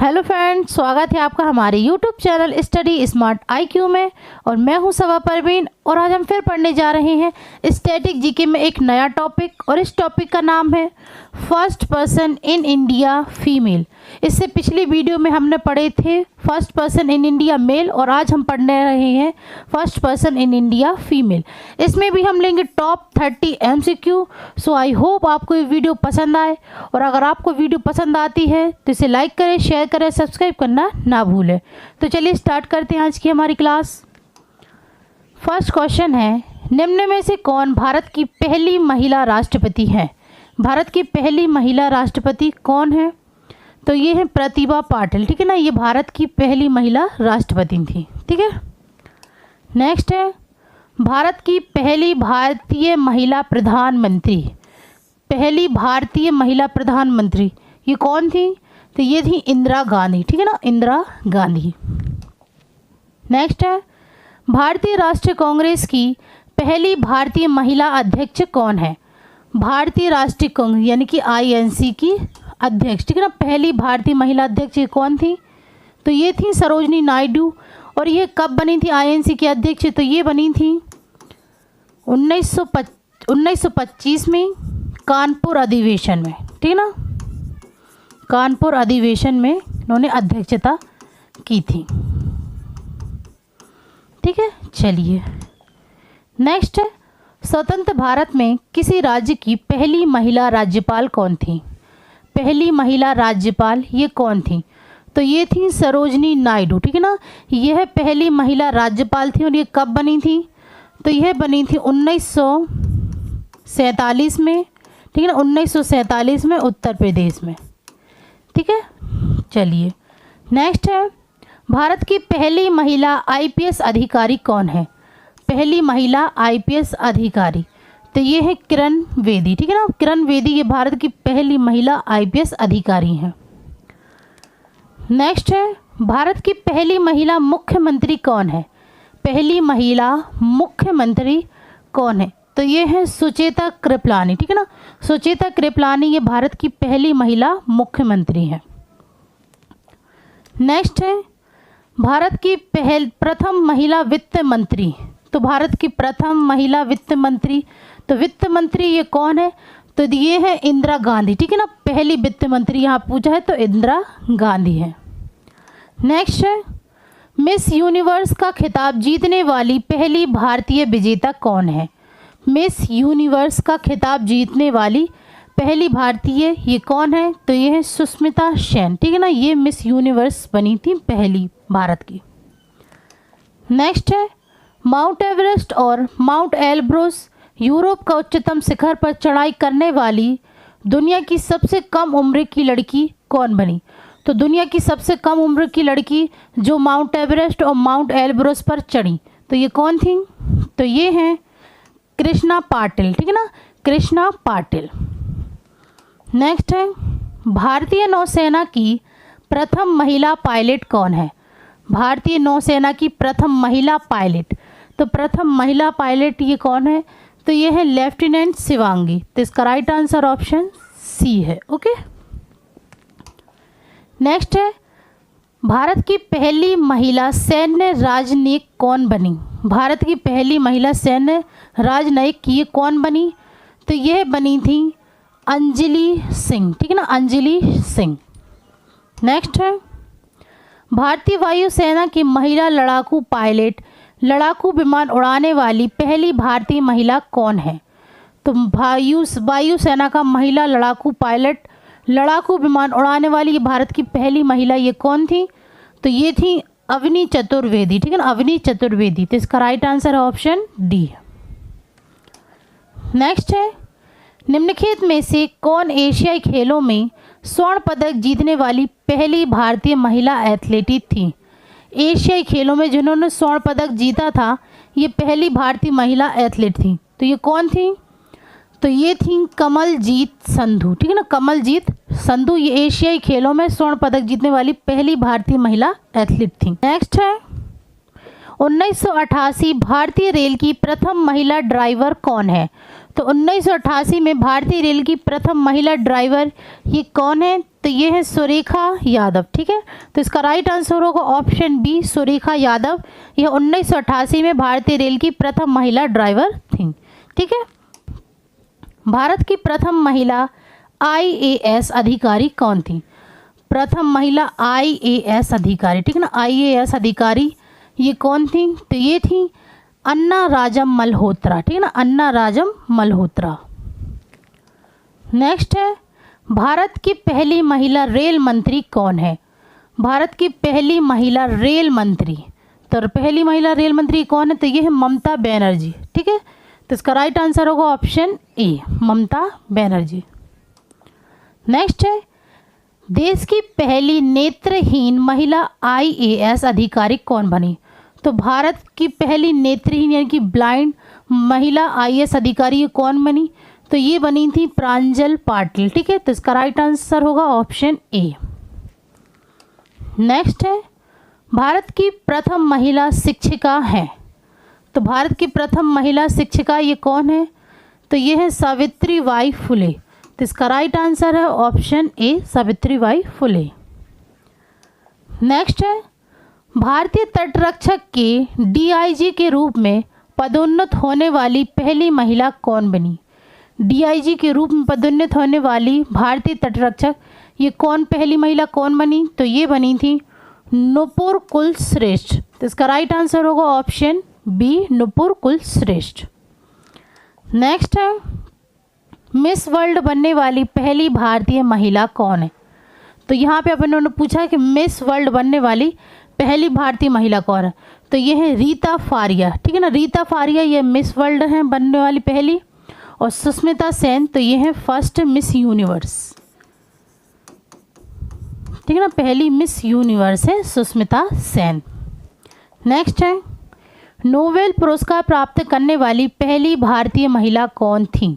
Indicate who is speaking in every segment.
Speaker 1: Hello friends, स्वागत है आपका हमारे YouTube channel study smart IQ में। और मैं हूं सवा परवीन और आज हम फिर पढ़ने जा रहे हैं स्टैटिक जीके में एक नया टॉपिक। और इस टॉपिक का नाम है first person in India female. इससे पिछली वीडियो में हमने पढ़े थे first person in India male और आज हम पढ़ने रहे हैं first person in India female. इसमें भी हम लेंगे top 30 MCQ। So I hope आपको ये वीडियो पसंद आए और अगर आपको वीडियो पसंद आती है तो इसे लाइक करें, शेयर करें, सब्सक्राइब करना ना भूलें। तो चलिए स्टार्ट करते हैं आज की हमारी क्लास। फर्स्ट क्वेश्चन है, निम्न में से कौन भारत की पहली महिला राष्ट्रपति है? भारत की पहली महिला राष्ट्रपति कौन है? तो ये है प्रतिभा पाटिल, ठीक है ना। ये भारत की पहली महिला राष्ट्रपति थी, ठीक है। नेक्स्ट है, भारत की पहली भारतीय महिला प्रधानमंत्री। पहली भारतीय महिला प्रधानमंत्री ये कौन थी? तो ये थी इंदिरा गांधी, ठीक है ना, इंदिरा गांधी। नेक्स्ट है, भारतीय राष्ट्रीय कांग्रेस की पहली भारतीय महिला अध्यक्ष कौन है? भारतीय राष्ट्रीय कांग्रेस यानी कि INC की अध्यक्ष, ठीक है ना। पहली भारतीय महिला अध्यक्ष ये कौन थी? तो ये थी सरोजनी नायडू। और ये कब बनी थी INC की अध्यक्ष? तो ये बनी थी 1925 में कानपुर अधिवेशन में, ठीक है ना। कानपुर अधिवेशन में उन्होंने अध्यक्षता की थी, ठीक है। चलिए नेक्स्ट है, स्वतंत्र भारत में किसी राज्य की पहली महिला राज्यपाल कौन थी? पहली महिला राज्यपाल ये कौन थी? तो ये थी सरोजनी नायडू, ठीक है ना। यह पहली महिला राज्यपाल थी और ये कब बनी थी? तो यह बनी थी 1947 में, ठीक है ना, 1947 में उत्तर प्रदेश में, ठीक है। चलिए नेक्स्ट है, भारत की पहली महिला IPS अधिकारी कौन है? पहली महिला IPS अधिकारी तो ये है किरण बेदी, ठीक है ना। किरण बेदी ये भारत की पहली महिला IPS अधिकारी हैं। नेक्स्ट है, भारत की पहली महिला मुख्यमंत्री कौन है? पहली महिला मुख्यमंत्री कौन है? तो ये है सुचेता कृपलानी, ठीक है ना। सुचेता कृपलानी ये भारत की पहली महिला मुख्यमंत्री है। नेक्स्ट है, भारत की प्रथम महिला वित्त मंत्री। तो भारत की प्रथम महिला वित्त मंत्री, तो वित्त मंत्री ये कौन है? तो ये है इंदिरा गांधी, ठीक है ना। पहली वित्त मंत्री यहाँ पूछा है तो इंदिरा गांधी है। नेक्स्ट है, मिस यूनिवर्स का खिताब जीतने वाली पहली भारतीय विजेता कौन है? मिस यूनिवर्स का खिताब जीतने वाली पहली भारतीय ये कौन है? तो ये है सुष्मिता सेन, ठीक है ना। ये मिस यूनिवर्स बनी थी पहली भारत की। नेक्स्ट है, माउंट एवरेस्ट और माउंट एल्ब्रोस यूरोप का उच्चतम शिखर पर चढ़ाई करने वाली दुनिया की सबसे कम उम्र की लड़की कौन बनी? तो दुनिया की सबसे कम उम्र की लड़की जो माउंट एवरेस्ट और माउंट एल्ब्रोस पर चढ़ी तो ये कौन थी? तो ये हैं कृष्णा पाटिल, ठीक है ना, कृष्णा पाटिल। नेक्स्ट है, भारतीय नौसेना की प्रथम महिला पायलट कौन है? भारतीय नौसेना की प्रथम महिला पायलट, तो प्रथम महिला पायलट ये कौन है? तो ये है लेफ्टिनेंट शिवांगी। तो इसका राइट आंसर ऑप्शन C है, ओके। नेक्स्ट है, भारत की पहली महिला सैन्य राजनयिक कौन बनी? भारत की पहली महिला सैन्य राजनयिक ये कौन बनी? तो यह बनी थी अंजलि सिंह, ठीक है ना, अंजलि सिंह। नेक्स्ट है, भारतीय वायुसेना की महिला लड़ाकू पायलट लड़ाकू विमान उड़ाने वाली पहली भारतीय महिला कौन है? तो वायुसेना का महिला लड़ाकू पायलट लड़ाकू विमान उड़ाने वाली ये भारत की पहली महिला ये कौन थी? तो ये थी अवनी चतुर्वेदी, ठीक है ना, अवनी चतुर्वेदी। तो इसका राइट आंसर है ऑप्शन D। नेक्स्ट है, निम्नलिखित में से कौन एशियाई खेलों में स्वर्ण पदक जीतने वाली पहली भारतीय महिला एथलीट थी? एशियाई खेलों में जिन्होंने स्वर्ण पदक जीता था ये पहली भारतीय महिला एथलीट थी। तो ये कौन थी? तो ये थी कमलजीत संधू, ठीक है ना, कमलजीत संधू ये एशियाई खेलों में स्वर्ण पदक जीतने वाली पहली भारतीय महिला एथलीट थी। नेक्स्ट है, 1988 भारतीय रेल की प्रथम महिला ड्राइवर कौन है? तो 1988 में भारतीय रेल की प्रथम महिला ड्राइवर ये कौन है? तो ये है सुरेखा यादव। ठीक है, तो इसका राइट आंसर होगा ऑप्शन बी, सुरेखा यादव। यह 1988 में भारतीय रेल की प्रथम महिला ड्राइवर थी। ठीक है, भारत की प्रथम महिला IAS अधिकारी कौन थी? प्रथम महिला IAS अधिकारी, ठीक है ना, IAS अधिकारी ये कौन थी? तो ये थी अन्ना राजम मल्होत्रा। ठीक है ना, अन्ना राजम मल्होत्रा। नेक्स्ट है, भारत की पहली महिला रेल मंत्री कौन है? भारत की पहली महिला रेल मंत्री, तो पहली महिला रेल मंत्री कौन है? तो ये है ममता बनर्जी। ठीक है, तो इसका राइट आंसर होगा option A, Mamata Banerjee. Next है, देश की पहली नेत्रहीन महिला IAS अधिकारी कौन बनी? तो भारत की पहली नेत्रहीन यानी कि ब्लाइंड महिला IAS अधिकारी कौन बनी? तो ये बनी थी प्रांजल पाटिल। ठीक है, तो इसका राइट आंसर होगा ऑप्शन ए। नेक्स्ट है, भारत की प्रथम महिला शिक्षिका है। तो भारत की प्रथम महिला शिक्षिका ये कौन है? तो ये है सावित्रीबाई फुले। तो इसका राइट आंसर है option A, Savitribai Phule. Next है, भारतीय तटरक्षक के DIG के रूप में पदोन्नत होने वाली पहली महिला कौन बनी? DIG के रूप में पदोन्नत होने वाली भारतीय तटरक्षक ये कौन पहली महिला कौन बनी? तो ये बनी थी नुपुर कुलश्रेष्ठ। तो इसका राइट आंसर होगा option B, Nupur Kulshreshtha. Next है, मिस वर्ल्ड बनने वाली पहली भारतीय महिला कौन है? तो यहाँ पे अपन ने पूछा कि मिस वर्ल्ड बनने वाली पहली भारतीय महिला कौन है? तो ये है रीता फारिया। ठीक है ना, रीता फारिया ये मिस वर्ल्ड है बनने वाली पहली। और सुष्मिता सेन तो ये है फर्स्ट मिस यूनिवर्स। ठीक है ना, पहली मिस यूनिवर्स है सुष्मिता सेन। नेक्स्ट है, नोबेल पुरस्कार प्राप्त करने वाली पहली भारतीय महिला कौन थी?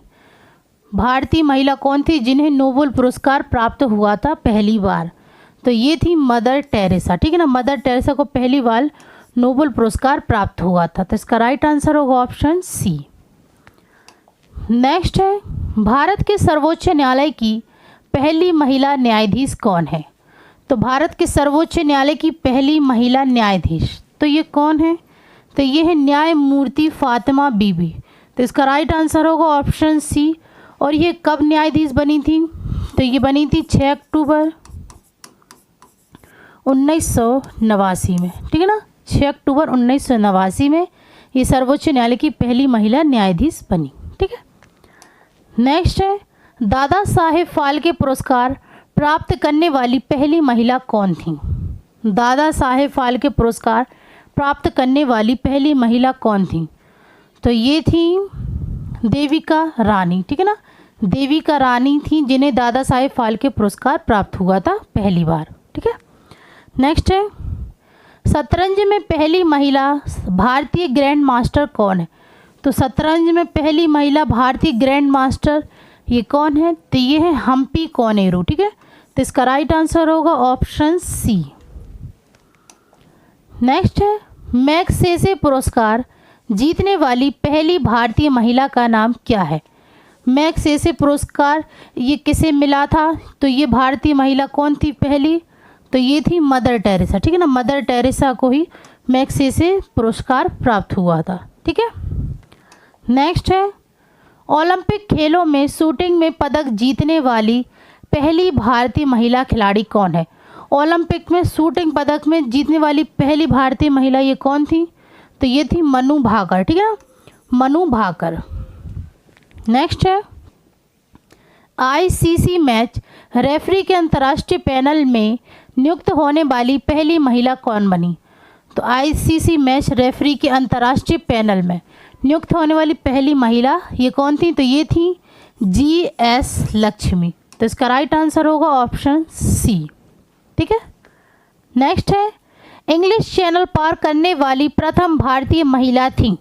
Speaker 1: भारतीय महिला कौन थी जिन्हें नोबेल पुरस्कार प्राप्त हुआ था पहली बार? तो ये थी मदर टेरेसा। ठीक है ना, मदर टेरेसा को पहली बार नोबेल पुरस्कार प्राप्त हुआ था। तो इसका राइट आंसर होगा ऑप्शन सी। नेक्स्ट है, भारत के सर्वोच्च न्यायालय की पहली महिला न्यायाधीश कौन है? तो भारत के सर्वोच्च न्यायालय की पहली महिला न्यायाधीश तो ये कौन है? तो ये है न्यायमूर्ति फातिमा बीबी। तो इसका राइट आंसर होगा ऑप्शन सी। और ये कब न्यायाधीश बनी थी? तो ये बनी थी 6 अक्टूबर 1989 में। ठीक है ना, 6 अक्टूबर 1989 में ये सर्वोच्च न्यायालय की पहली महिला न्यायाधीश बनी। ठीक है, नेक्स्ट है, दादा साहेब फाल्के पुरस्कार प्राप्त करने वाली पहली महिला कौन थी? दादा साहेब फाल्के पुरस्कार प्राप्त करने वाली पहली महिला कौन थी? तो ये थी देविका रानी। ठीक है ना, देविका रानी थी जिन्हें दादा साहेब फाल्के पुरस्कार प्राप्त हुआ था पहली बार। ठीक है, नेक्स्ट है, शतरंज में पहली महिला भारतीय ग्रैंड मास्टर कौन है? तो शतरंज में पहली महिला भारतीय ग्रैंड मास्टर ये कौन है? तो ये है हम्पी कोनेरू। ठीक है, तो इसका राइट आंसर होगा ऑप्शन सी। नेक्स्ट है, मैग्सेसे पुरस्कार जीतने वाली पहली भारतीय महिला का नाम क्या है? मैग्सेसे पुरस्कार ये किसे मिला था? तो ये भारतीय महिला कौन थी पहली? तो ये थी मदर टेरेसा। ठीक है ना, मदर टेरेसा को ही मैग्सेसे पुरस्कार प्राप्त हुआ था। ठीक है, नेक्स्ट है, ओलंपिक खेलों में शूटिंग में पदक जीतने वाली पहली भारतीय महिला खिलाड़ी कौन है? ओलंपिक में शूटिंग पदक में जीतने वाली पहली भारतीय महिला ये कौन थी? तो ये थी मनु भाकर। ठीक है ना, मनु भाकर। नेक्स्ट है, ICC मैच रेफरी के अंतर्राष्ट्रीय पैनल में नियुक्त होने वाली पहली महिला कौन बनी? तो ICC मैच रेफरी के अंतर्राष्ट्रीय पैनल में नियुक्त होने वाली पहली महिला ये कौन थी? तो ये थी GS लक्ष्मी। तो इसका राइट आंसर होगा ऑप्शन सी। ठीक है, नेक्स्ट है, इंग्लिश चैनल पार करने वाली प्रथम भारतीय महिला थी।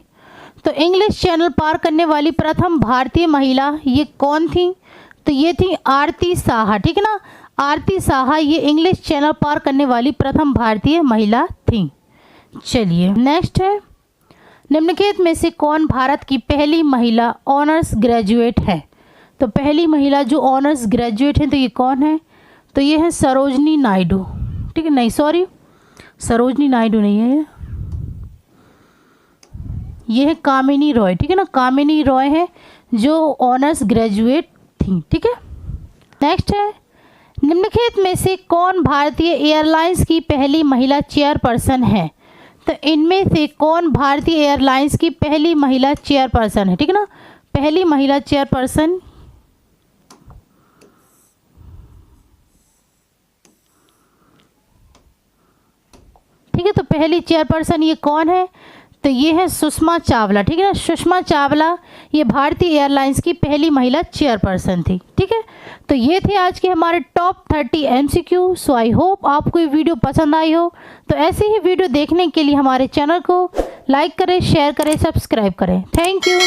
Speaker 1: तो इंग्लिश चैनल पार करने वाली प्रथम भारतीय महिला ये कौन थी? तो ये थी आरती साहा। ठीक है ना, आरती साहा ये इंग्लिश चैनल पार करने वाली प्रथम भारतीय महिला थी। चलिए नेक्स्ट है, निम्नलिखित में से कौन भारत की पहली महिला ऑनर्स ग्रेजुएट है? तो पहली महिला जो ऑनर्स ग्रेजुएट है तो ये कौन है? तो ये है सरोजनी नायडू। ठीक है, नहीं सॉरी, सरोजनी नायडू नहीं है, ये है कामिनी रॉय। ठीक है ना, कामिनी रॉय है जो ऑनर्स ग्रेजुएट थी। ठीक है, नेक्स्ट है, निम्नलिखित में से कौन भारतीय एयरलाइंस की पहली महिला चेयरपर्सन है? तो इनमें से कौन भारतीय एयरलाइंस की पहली महिला चेयरपर्सन है? ठीक है ना, पहली महिला चेयरपर्सन ठीक है, तो पहली चेयरपर्सन ये कौन है? तो ये है सुषमा चावला। ठीक है ना, सुषमा चावला ये भारतीय एयरलाइंस की पहली महिला चेयरपर्सन थी। ठीक है, तो ये थे आज के हमारे top 30 MCQ। So I hope आपको ये वीडियो पसंद आई हो। तो ऐसे ही वीडियो देखने के लिए हमारे चैनल को लाइक करें, शेयर करें, सब्सक्राइब करें। Thank you.